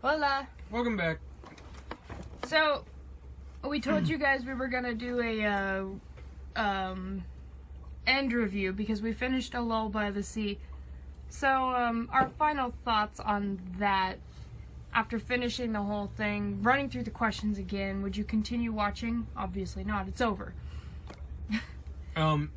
Hola. Welcome back. So, we told you guys we were gonna do a end review because we finished A Lull by the Sea. So, our final thoughts on that after finishing the whole thing, running through the questions again. Would you continue watching? Obviously not. It's over.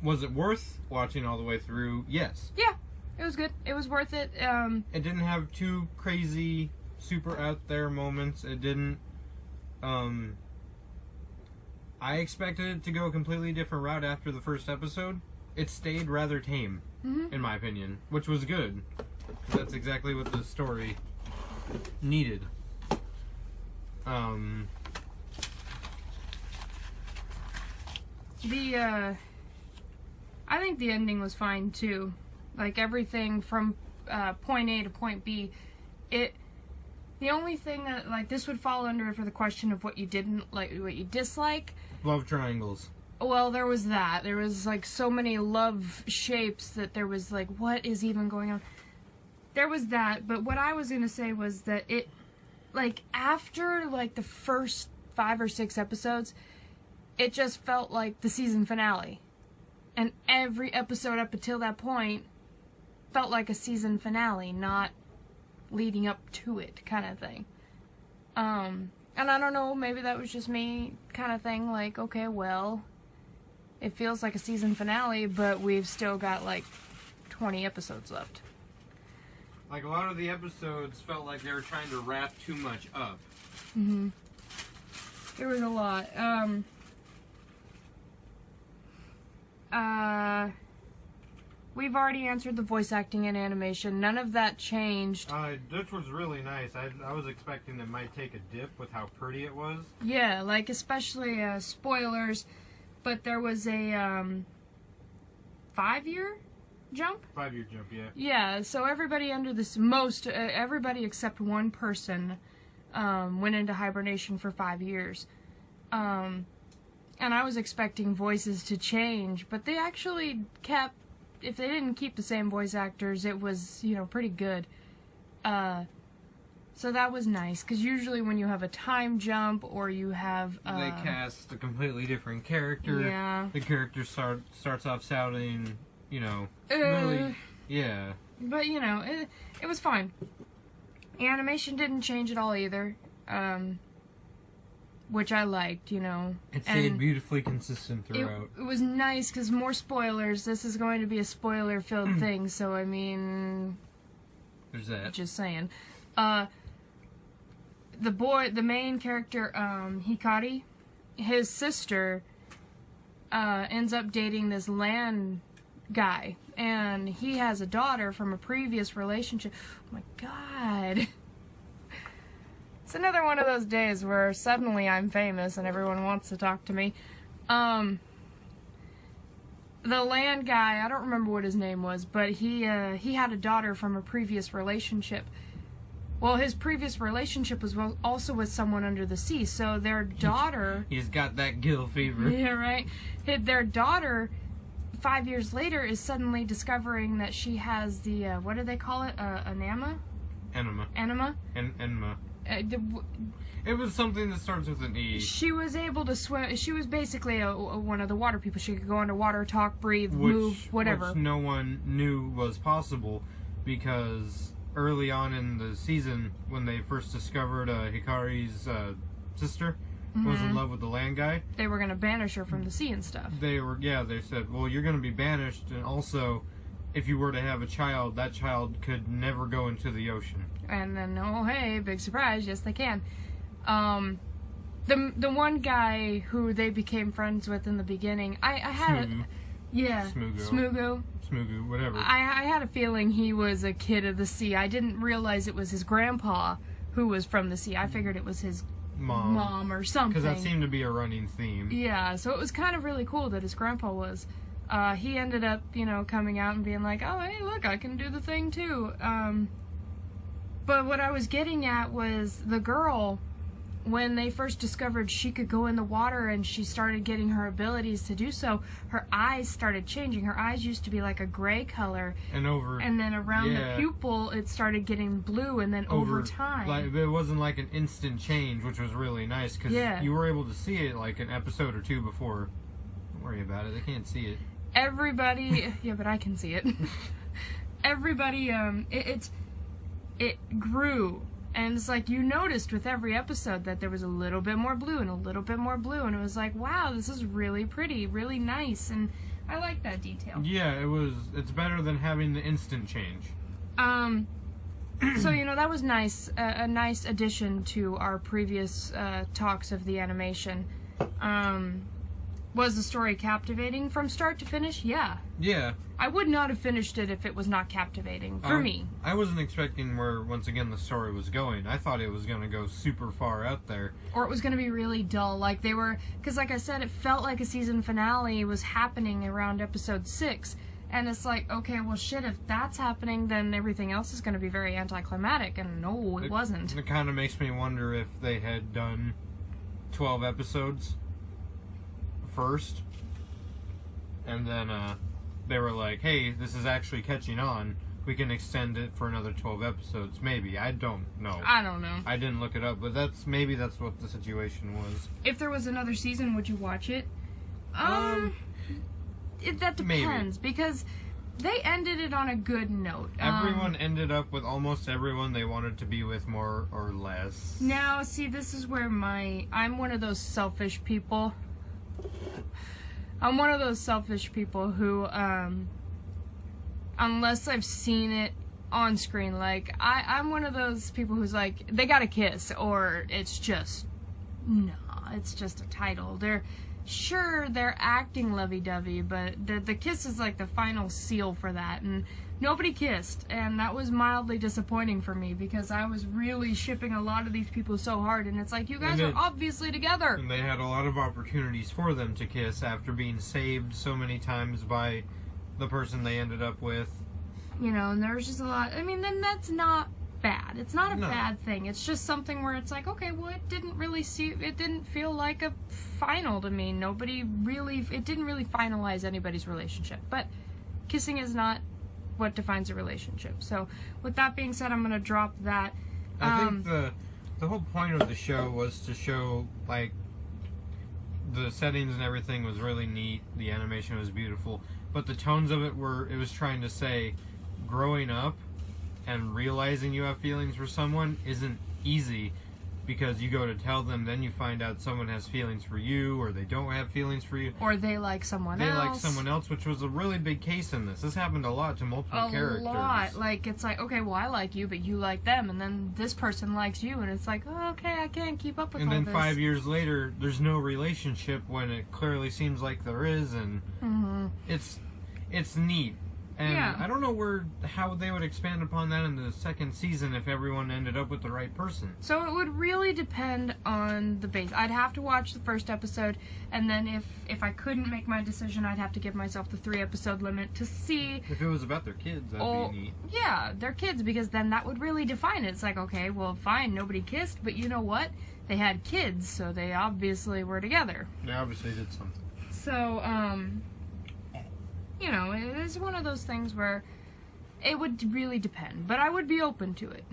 Was it worth watching all the way through? Yes. Yeah, it was good. It was worth it. It didn't have too crazy, super out there moments. It didn't. I expected it to go a completely different route after the first episode. It stayed rather tame, in my opinion, which was good. That's exactly what the story needed. I think the ending was fine too. Like everything from point A to point B. The only thing that, like, this would fall under for the question of what you didn't like, what you dislike. Love triangles. Well, there was that. There was, like, so many love shapes that there was, like, what is even going on? There was that, but what I was gonna say was that it, like, after, like, the first 5 or 6 episodes, it just felt like the season finale. And every episode up until that point felt like a season finale, not leading up to it kind of thing. And I don't know, maybe that was just me kind of thing, like, okay, well, it feels like a season finale, but we've still got like 20 episodes left. Like, a lot of the episodes felt like they were trying to wrap too much up. There was a lot. We've already answered the voice acting and animation. None of that changed. This was really nice. I was expecting it might take a dip with how pretty it was. Yeah, like, especially, spoilers, but there was a, 5-year jump? 5-year jump, yeah. Yeah, so everybody under this, everybody except one person, went into hibernation for 5 years. And I was expecting voices to change, but they actually kept, if they didn't keep the same voice actors, it was, you know, pretty good. So that was nice, because usually when you have a time jump, or you have, they cast a completely different character. Yeah. The character starts off sounding, you know, really, yeah. But, you know, it was fine. Animation didn't change at all either, which I liked, you know. It stayed beautifully consistent throughout. It was nice, because more spoilers. This is going to be a spoiler-filled thing, so, I mean... There's that. Just saying. The main character, Hikari, his sister, ends up dating this land guy, and he has a daughter from a previous relationship. Oh my god. It's another one of those days where suddenly I'm famous and everyone wants to talk to me. The land guy, I don't remember what his name was, but he had a daughter from a previous relationship. Well, his previous relationship was also with someone under the sea, so their daughter... He's got that gill fever. Yeah, right? Their daughter, 5 years later, is suddenly discovering that she has the, what do they call it? Anema? Enema. Enema? Enema. It was something that starts with an E. She was able to swim. She was basically one of the water people. She could go underwater, talk, breathe, move, whatever. Which no one knew was possible, because early on in the season, when they first discovered Hikari's sister was in love with the land guy, they were going to banish her from the sea and stuff. They said, well, you're going to be banished, and also, if you were to have a child, that child could never go into the ocean. And then, oh hey, big surprise, yes they can. The one guy who they became friends with in the beginning, I had Smugu. Yeah. Smugu, whatever. I had a feeling he was a kid of the sea. I didn't realize it was his grandpa who was from the sea. I figured it was his mom or something. Because that seemed to be a running theme. Yeah, so it was kind of really cool that his grandpa was. He ended up, you know, coming out and being like, oh, hey, look, I can do the thing too. But what I was getting at was the girl when they first discovered she could go in the water and she started getting her abilities to do so, her eyes started changing. Her eyes used to be like a gray color. And then around the pupil, it started getting blue, and then over time. Like, it wasn't like an instant change, which was really nice, because you were able to see it like an episode or two before. Don't worry about it, they can't see it. Everybody, yeah, but I can see it. Everybody, it grew. And it's like, you noticed with every episode that there was a little bit more blue and a little bit more blue. And it was like, wow, this is really pretty, really nice. And I like that detail. Yeah, it's better than having the instant change. So, that was nice. A nice addition to our previous talks of the animation. Was the story captivating from start to finish? Yeah. Yeah. I would not have finished it if it was not captivating, for me. I wasn't expecting where, once again, the story was going. I thought it was going to go super far out there. Or it was going to be really dull. Like, they were... Because, like I said, it felt like a season finale was happening around episode 6. And it's like, okay, well, shit, if that's happening, then everything else is going to be very anticlimactic. And no, it wasn't. It kind of makes me wonder if they had done 12 episodes first, and then they were like, hey, this is actually catching on, we can extend it for another 12 episodes, maybe. I don't know. I didn't look it up, but maybe that's what the situation was. If there was another season, would you watch it? That depends, because they ended it on a good note. Everyone ended up with almost everyone they wanted to be with, more or less. Now, see, this is where I'm one of those selfish people. I'm one of those selfish people who, unless I've seen it on screen, like, I'm one of those people who's like, they gotta kiss, or it's just, it's just a title. They're acting lovey-dovey, but the kiss is like the final seal for that, and nobody kissed, and that was mildly disappointing for me, because I was really shipping a lot of these people so hard, and it's like, you guys are obviously together. And they had a lot of opportunities for them to kiss after being saved so many times by the person they ended up with. And there was just a lot, then that's not bad. It's not a bad thing. It's just something where it's like, okay, well, it didn't feel like a final to me. It didn't really finalize anybody's relationship, but kissing is not what defines a relationship. So, with that being said, I'm going to drop that. I think the whole point of the show was to show, like, the settings and everything was really neat, the animation was beautiful, but the tones of it was trying to say, growing up and realizing you have feelings for someone isn't easy, because you go to tell them, then you find out someone has feelings for you, or they don't have feelings for you. Or they like someone else. Which was a really big case in this. This happened a lot to multiple characters. A lot. Like, it's like, okay, well, I like you, but you like them, and then this person likes you, and it's like, oh, okay, I can't keep up with all this. And then 5 years later, there's no relationship when it clearly seems like there is, and it's neat. And I don't know how they would expand upon that in the second season if everyone ended up with the right person. So it would really depend on the base. I'd have to watch the first episode, and then if I couldn't make my decision, I'd have to give myself the 3-episode limit to see. If it was about their kids, that'd be neat. Yeah, their kids, because then that would really define it. It's like, okay, well, fine, nobody kissed, but you know what? They had kids, so they obviously were together. They obviously did something. So, it is one of those things where it would really depend, but I would be open to it.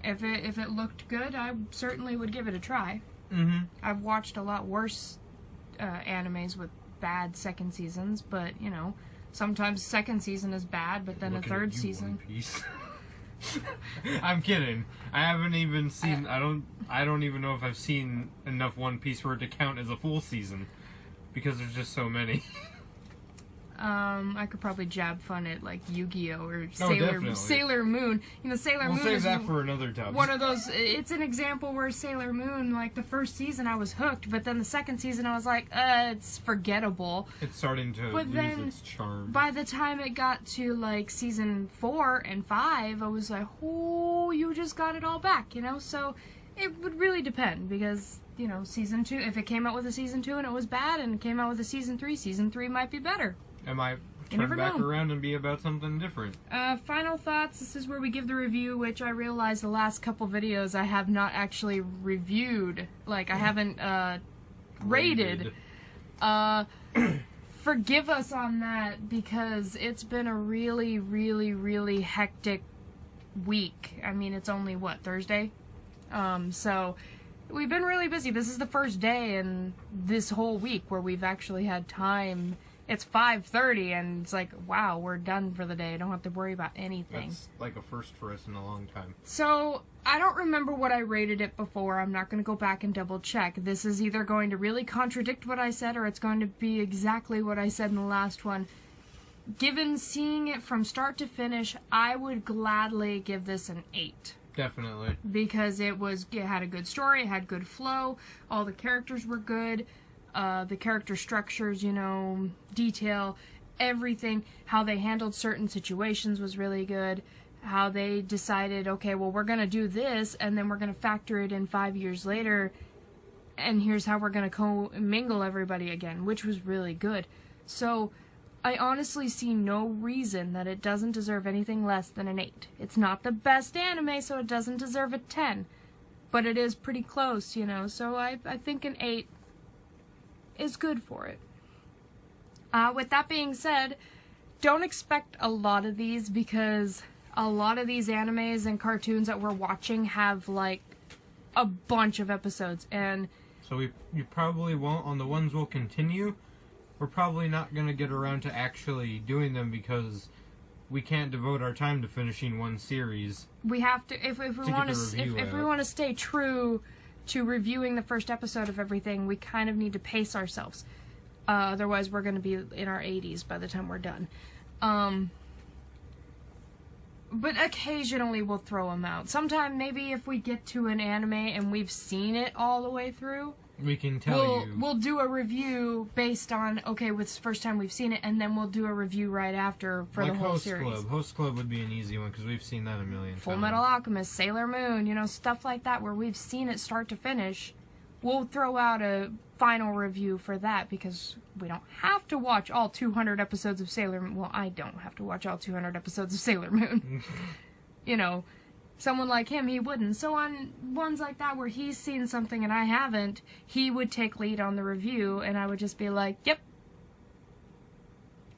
If it looked good, I certainly would give it a try. I've watched a lot worse animes with bad second seasons, but sometimes second season is bad, but then a third season. One Piece. I'm kidding. I haven't even seen. I don't even know if I've seen enough One Piece for it to count as a full season, because there's just so many. I could probably jab fun at like Yu-Gi-Oh or Sailor Moon. Sailor Moon. We'll save that for another time. One of those. It's an example where Sailor Moon, like the first season, I was hooked, but then the second season, I was like, it's forgettable. It's starting to lose its charm. By the time it got to like season 4 and 5, I was like, oh, you just got it all back, So it would really depend, because season 2. If it came out with a season 2 and it was bad, and it came out with a season 3 might be better. turn back around and be about something different. Final thoughts. This is where we give the review, which I realized the last couple videos I have not actually reviewed. Like, I haven't, rated. Forgive us on that, because it's been a really, really, really hectic week. I mean, it's only, what, Thursday? So, we've been really busy. This is the first day in this whole week where we've actually had time. It's 5:30, and it's like, wow, we're done for the day. I don't have to worry about anything. That's like a first for us in a long time. So, I don't remember what I rated it before. I'm not going to go back and double check. This is either going to really contradict what I said, or it's going to be exactly what I said in the last one. Given seeing it from start to finish, I would gladly give this an 8. Definitely. Because it had a good story, it had good flow, all the characters were good, the character structures, you know, detail, everything, how they handled certain situations was really good, how they decided, okay, well, we're going to do this, and then we're going to factor it in 5 years later, and here's how we're going to co-mingle everybody again, which was really good. So, I honestly see no reason that it doesn't deserve anything less than an 8. It's not the best anime, so it doesn't deserve a 10. But it is pretty close, you know, so I think an 8 is good for it. With that being said, don't expect a lot of these, because a lot of these animes and cartoons that we're watching have, like, a bunch of episodes, and... So you probably won't, on the ones we'll continue, we're probably not going to get around to actually doing them, because we can't devote our time to finishing one series. We have to, if we want to stay true to reviewing the first episode of everything, we kind of need to pace ourselves. Otherwise, we're going to be in our 80s by the time we're done. But occasionally we'll throw them out. Sometime, maybe if we get to an anime and we've seen it all the way through, we can tell you. We'll do a review based on, okay, with the first time we've seen it, and then we'll do a review right after for the whole series. Host Club would be an easy one, because we've seen that a million times. Full Metal Alchemist, Sailor Moon, you know, stuff like that where we've seen it start to finish. We'll throw out a final review for that, because we don't have to watch all 200 episodes of Sailor Moon. Well, I don't have to watch all 200 episodes of Sailor Moon. You know, someone like him, he wouldn't. So on ones like that where he's seen something and I haven't, he would take lead on the review, and I would just be like, yep.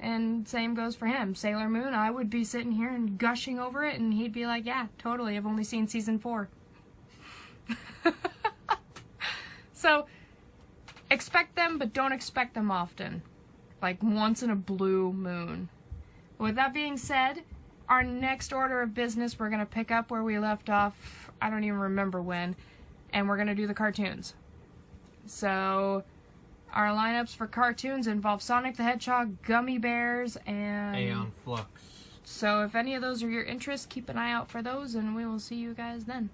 And same goes for him. Sailor Moon, I would be sitting here and gushing over it, and he'd be like, yeah, totally, I've only seen season 4. So, expect them, but don't expect them often. Like, once in a blue moon. With that being said, our next order of business, we're going to pick up where we left off, I don't even remember when, and we're going to do the cartoons. So, our lineups for cartoons involve Sonic the Hedgehog, Gummy Bears, and... Aeon Flux. So, if any of those are your interests, keep an eye out for those, and we will see you guys then.